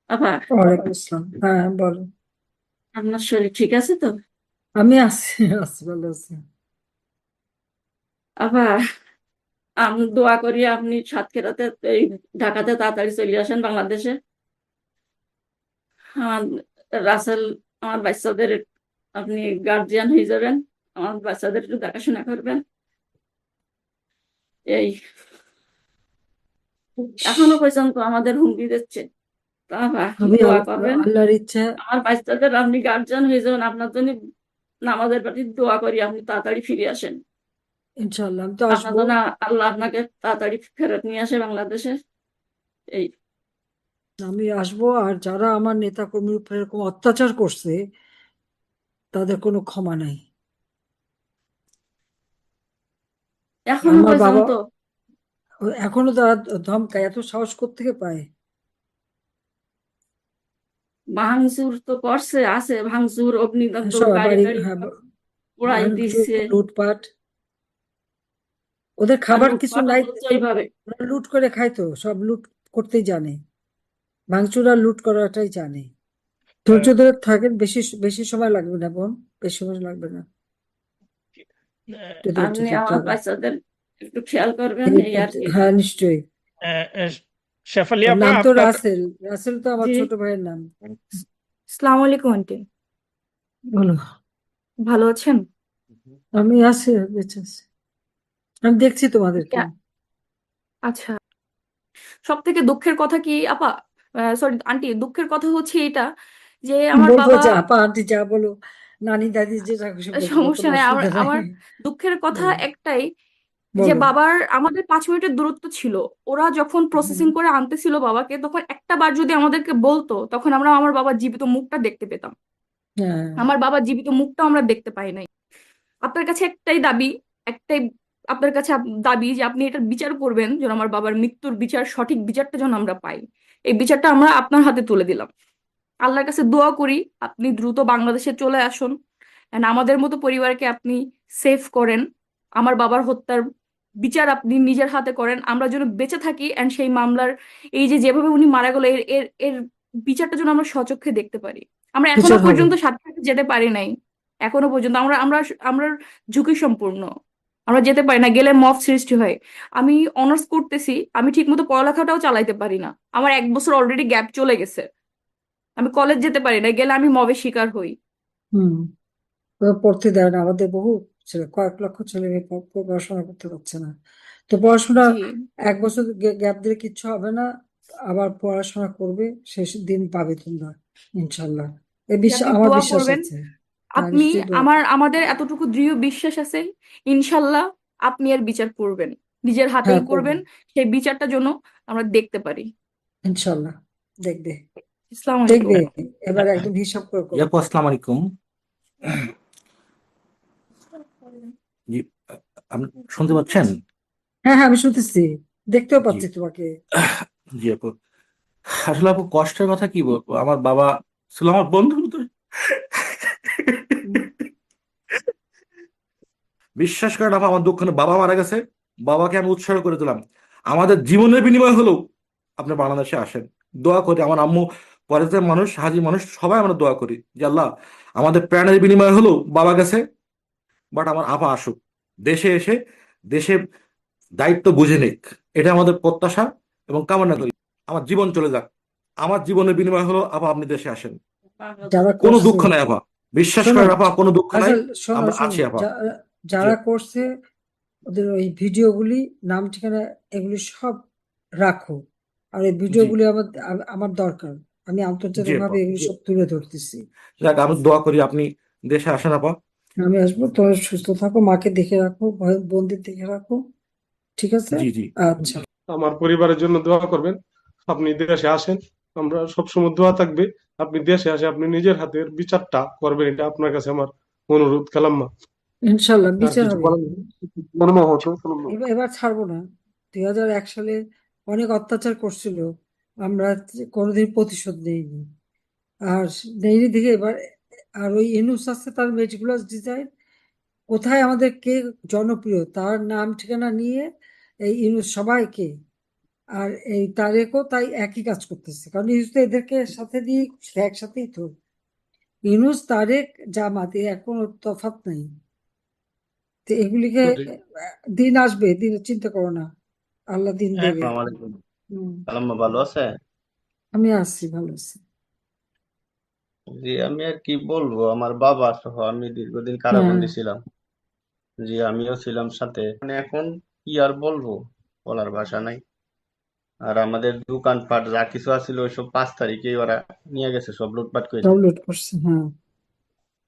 আবার ওয়ালাইকুম আসসালাম। হ্যাঁ, বলো। আপনার শরীর ঠিক আছে তো? আমি আছি, আছি, ভালো আছি। আবার আমি দোয়া করি আপনি সাতক্ষীরাতে এই ঢাকাতে তাড়াতাড়ি চলে আসেন বাংলাদেশে। আমার রাসেল, আমার বাচ্চাদের আপনি গার্জিয়ান হয়ে যাবেন, আমার বাচ্চাদের একটু দেখাশোনা করবেন। এই এখনো পর্যন্ত আমাদের হুমকি দিচ্ছে। আবার আমি দোয়া করবেন আল্লাহর ইচ্ছা। আমার বাচ্চাদের আপনি গার্জিয়ান হয়ে যাবেন। আপনার জন্য নামাজের প্রতি দোয়া করি আপনি তাড়াতাড়ি ফিরে আসেন। ইনশাল্লাহ আমি তো আপনার আসবো। জন্য আল্লাহ আপনাকে তাড়াতাড়ি ফেরত নিয়ে আসে বাংলাদেশে। এই আমি আসবো, আর যারা আমার নেতা কর্মীর উপর এরকম অত্যাচার করছে তাদের কোনো ক্ষমা নাই। এখনো আমার বাবা পর্যন্ত এখনো তারা ধমকায়, এত সাহস কোত্থেকে পায়? ভাঙচুর তো করছে, আছে ভাঙচুর, অগ্নিদগ্ধ সব গাড়ি বাড়ি, টাড়ি হ্যাঁ, সব পোড়াই ভাঙচুর, দিচ্ছে। লুটপাট। ওদের আর খাবার কিছু লুটপাটও নাই। হচ্ছে এইভাবে। ওরা লুট করে খায়, তো সব লুট করতেই জানে। ভাঙচুর আর লুট করাটাই জানে। ধৈর্য ধরে থাকেন, বেশি বেশি সময় লাগবে না বোন, বেশি সময় লাগবে না। একটু ধৈর্য আপনি ধরতে আমার হবে। বাচ্চাদের একটু খেয়াল করবেন, এই আর কি। হ্যাঁ, নিশ্চয়ই। শেফালি ওর আপা নাম তো আপনার। রাসেল। রাসেল তো আমার জি। ছোট ভাইয়ের নাম। আসসালামু আলাইকুম আন্টি। বলো। ভালো আছেন? আমি আছি, বেঁচে আছি। আমি দেখছি তোমাদেরকে। আচ্ছা, সব থেকে দুঃখের কথা কি আপা, সরি আন্টি, দুঃখের কথা হচ্ছে এটা যে আমার বলবো বাবা, যে আপা আন্টি যা বলো, নানি দাদি যেটা খুশি বলতে পারো, সমস্যা কোনো নেই, আমার অসুবিধা নাই। আমার দুঃখের কথা বলো, একটাই যে বলো। বাবার আমাদের 5 মিনিটের দূরত্ব ছিল। ওরা যখন হুম, প্রসেসিং করে আনতেছিল বাবাকে, তখন একটা বার যদি আমাদেরকে বলতো, তখন আমরা আমার বাবার জীবিত মুখটা দেখতে পেতাম। হ্যাঁ, আমার বাবার জীবিত মুখটা আমরা দেখতে পাই নাই। আপনার কাছে একটাই দাবি, একটাই আপনার কাছে দাবি যে আপনি এটার বিচার করবেন, যেন আমার বাবার মৃত্যুর বিচার, সঠিক বিচারটা যেন আমরা পাই। এই বিচারটা আমরা আপনার হাতে তুলে দিলাম। আল্লাহর কাছে দোয়া করি আপনি দ্রুত বাংলাদেশে চলে আসুন, and আমাদের মতো পরিবারকে আপনি সেভ করেন। আমার বাবার হত্যার বিচার আপনি নিজের হাতে করেন, আমরা যেন বেঁচে থাকি, এন্ড সেই মামলার এই যে যেভাবে উনি মারা গেল, এর এর এর বিচারটা যেন আমরা সচক্ষে দেখতে পারি। আমরা এখনো বিচার হবে। পর্যন্ত সাথে যেতে পারি নাই। এখনো পর্যন্ত আমরা আমরা আমরা ঝুঁকি সম্পূর্ণ, আমরা যেতে পারি না, গেলে মব সৃষ্টি হয়। আমি অনার্স করতেছি, আমি ঠিকমতো পড়ালেখাটাও চালাইতে পারি না। আমার 1 বছর অলরেডি গ্যাপ চলে গেছে। আমি কলেজ যেতে পারি না, গেলে আমি মবের শিকার হই। হুম। ওরা পড়তে দেয় না, আমাদের বহু ছেলে, কয়েক লক্ষ ছেলে মেয়ে পড়াশোনা করতে পারছে না। তো পড়াশোনা জি, 1 বছর গ্যাপ দিলে কিচ্ছু হবে না। আবার পড়াশোনা করবে, শেষ দিন পাবে তোমরা, ইনশাল্লাহ। এই জি, বিশ্বাস, আপনি আমার দোয়া বিশ্বাস করবেন। আছে। হ্যাঁ, আপনি, নিশ্চয়ই দোয়া করবো। আমাদের এতটুকু দৃঢ় বিশ্বাস আছে, ইনশাল্লাহ আপনি এর বিচার করবেন, নিজের হ্যাঁ, হাতেই করবো। করবেন। সেই বিচারটা যেন আমরা দেখতে পারি। ইনশাল্লাহ দেখবে, আসসালামু আলাইকুম। দেখবে। এবার একদম হিসাব করে করবে। আপু আসসালামু আলাইকুম। জি, আপনি শুনতে পাচ্ছেন? হ্যাঁ, হ্যাঁ, আমি শুনতেছি, দেখতেও জি। পাচ্ছি তোমাকে। জি আপু, আসলে আপু কষ্টের কথা কি বলবো, আমার বাবা ছিল আমার বন্ধু মতো। বিশ্বাস করেন আপা, আমার দুঃখ নেই, বাবা মারা গেছে, বাবাকে আমি উৎসর্গ করে দিলাম। আমাদের জীবনের বিনিময় হলেও আপনি বাংলাদেশে আসেন। দোয়া করি আমার আম্মু, পরের মানুষ, হাজি মানুষ, সবাই আমরা দোয়া করি যে আল্লাহ, আমাদের প্রাণের বিনিময় হলেও বাবা গেছে, বাট আমার আপা আসুক দেশে, এসে দেশে দায়িত্ব বুঝে নিক, এটা আমাদের প্রত্যাশা এবং কামনা করি। আমার জীবন চলে যাক, আমার জীবনের বিনিময় হলো আপা আপনি দেশে আসেন। যারা কোনো করছে, দুঃখ নাই আপা, বিশ্বাস শোনো, করেন আপা, কোনো দুঃখ নাই। আসল, শোনো, আমরা শোনো, আছি আপা। জি যারা করছে ওদের ওই ভিডিওগুলি, নাম ঠিকানা, এগুলি সব রাখো। আর এই জি ভিডিওগুলি আমার আমার দরকার। আমি জি আন্তর্জাতিক আপা। ভাবে এগুলি সব তুলে ধরতেছি। যাক, আমি দোয়া করি আপনি দেশে আসেন আপা। আমি আসবো, তোমরা সুস্থ থাকো, মাকে দেখে রাখো, বোনদের দেখে রাখো। ঠিক আছে। জি জি। আচ্ছা। আমার পরিবারের জন্য দোয়া করবেন। আপনি দেশে আসেন, আমরা সবসময় দোয়া থাকবে। আপনি দেশে আসে আপনি নিজের হাতের বিচারটা করবেন, এটা আপনার কাছে আমার অনুরোধ কালাম্মা। ইনশাল্লাহ আর বিচার কিছু হবে। বলেন? মনে হতো কালাম্মা। এবার এবার ছাড়বো না। 2001 সালে অনেক অত্যাচার করছিল, আমরা কোনোদিন প্রতিশোধ নেইনি। আর নেইনি দিকে এবার। আর ওই ইনুস আছে, তার মেটিকুলাস ডিজাইন, কোথায় আমাদের কে জনপ্রিয় তার নাম ঠিকানা নিয়ে এই ইউনুস সবাইকে আর এই তারেকও তাই একই কাজ করতেছে, কারণ ইউনুস তো এদেরকে সাথে দিয়ে একসাথেই তো। ইউনুস, তারেক, জামাত এর কোনো তফাৎ নাই। তো এগুলিকে সঠিক। দিন আসবে, দিন চিন্তা করো না, আল্লাহ দিন হ্যাঁ, দেবে। আসসালামু আলাইকুম। হুম, আম্মা ভালো আছে? আমি আসছি, ভালো আছি। জি, আমি আর কি বলবো, আমার বাবা সহ আমি দীর্ঘদিন হ্যাঁ, কারাবন্দী ছিলাম। জি, আমিও ছিলাম সাথে। মানে এখন কি আর বলবো, বলার ভাষা নাই। আর আমাদের দোকানপাট যা কিছু আছিল ওইসব 5 তারিখেই ওরা নিয়ে গেছে, সব লুটপাট করে। ডাউনলোড করছে, হ্যাঁ।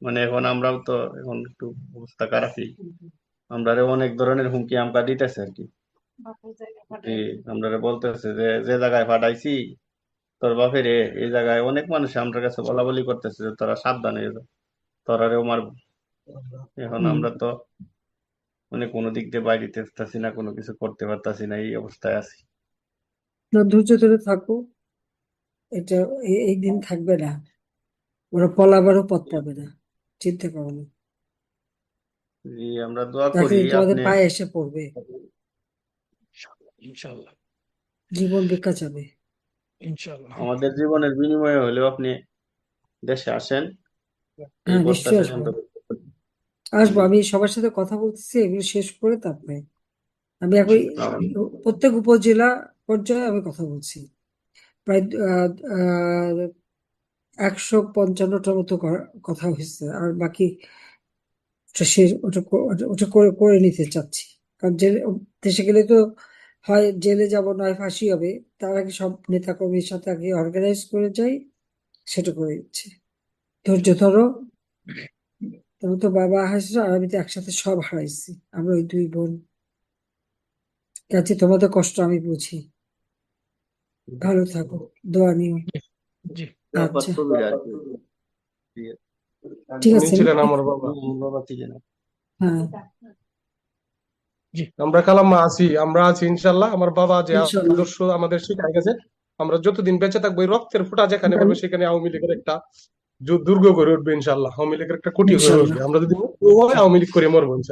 মানে এখন আমরাও তো এখন একটু অবস্থা খারাপই। আমরা অনেক ধরনের হুমকি আমকা দিতেছে আর কি। জি, আমরা বলতেছে যে যে জায়গায় পাঠাইছি তোর বাপের এই জায়গায় অনেক মানুষ আমার কাছে বলা বলি করতেছে যে তোরা সাবধান হয়ে যা, তোরারেও মারবো। এখন হুম। আমরা তো মানে কোনো দিক দিয়ে বাইরে পারতাছি না, কোনো কিছু করতে পারতাছি না, এই অবস্থায় আছি। না, ধৈর্য ধরে থাকো, এটা এই দিন থাকবে না, ওরা পলাবারও পথ পাবে না, চিন্তা করো না। জি, আমরা দোয়া করি একদিন তোমাদের আপনি। পায়ে এসে পড়বে, ইনশাল্লাহ জীবন ভিক্ষা চাবে। ইনশাল্লাহ আমাদের জীবনের বিনিময়ে হলেও আপনি দেশে আসেন, এই হ্যাঁ, নিশ্চয়ই প্রত্যাশাই আসবো, আমরা। আসবো। জি, আমি সবার সাথে কথা বলতেছি, এগুলো শেষ করে তারপরে আমি এখন আসসালামু প্রত্যেক উপজেলা পর্যায়ে আমি কথা বলছি। প্রায় 155টার মতো কথা হয়েছে, আর বাকি ওটা করে করে নিতে চাচ্ছি। কারণ জেলে দেশে গেলে তো হয় জেলে যাব, নয় ফাঁসি হবে। তার আগে সব নেতাকর্মীর সাথে আগে অর্গানাইজ করে যাই, সেটা করে দিচ্ছি। ধৈর্য ধরো। তবে তো বাবা হাসছে আর আমি তো একসাথে সব হারাইছি, আমরা ওই 2 বোন। কাছে তোমাদের কষ্ট আমি বুঝি। ভালো থাকো, দোয়া নিও। জি বাবার আচ্ছা, ছবিটা আর কি। জি, ঠিক উনি আছে। ছিলেন আমার বাবা। বাবা থেকে না। হ্যাঁ, জি আমরা কালাম্মা আছি, আমরা আছি ইনশাল্লাহ। আমার বাবা যে ইনশাল্লাহ। আদর্শ আমাদের শিখাই গেছে, আমরা যতদিন বেঁচে থাকবো এই রক্তের ফোঁটা যেখানে পড়বে সেখানে আওয়ামী লীগের একটা দুর্গ গড়ে উঠবে ইনশাল্লাহ, আওয়ামী লীগের একটা কুটি হয়ে ইনশাল্লাহ। উঠবে। আমরা যদি হয় আওয়ামী লীগ করে মরবো ইনশাল্লাহ।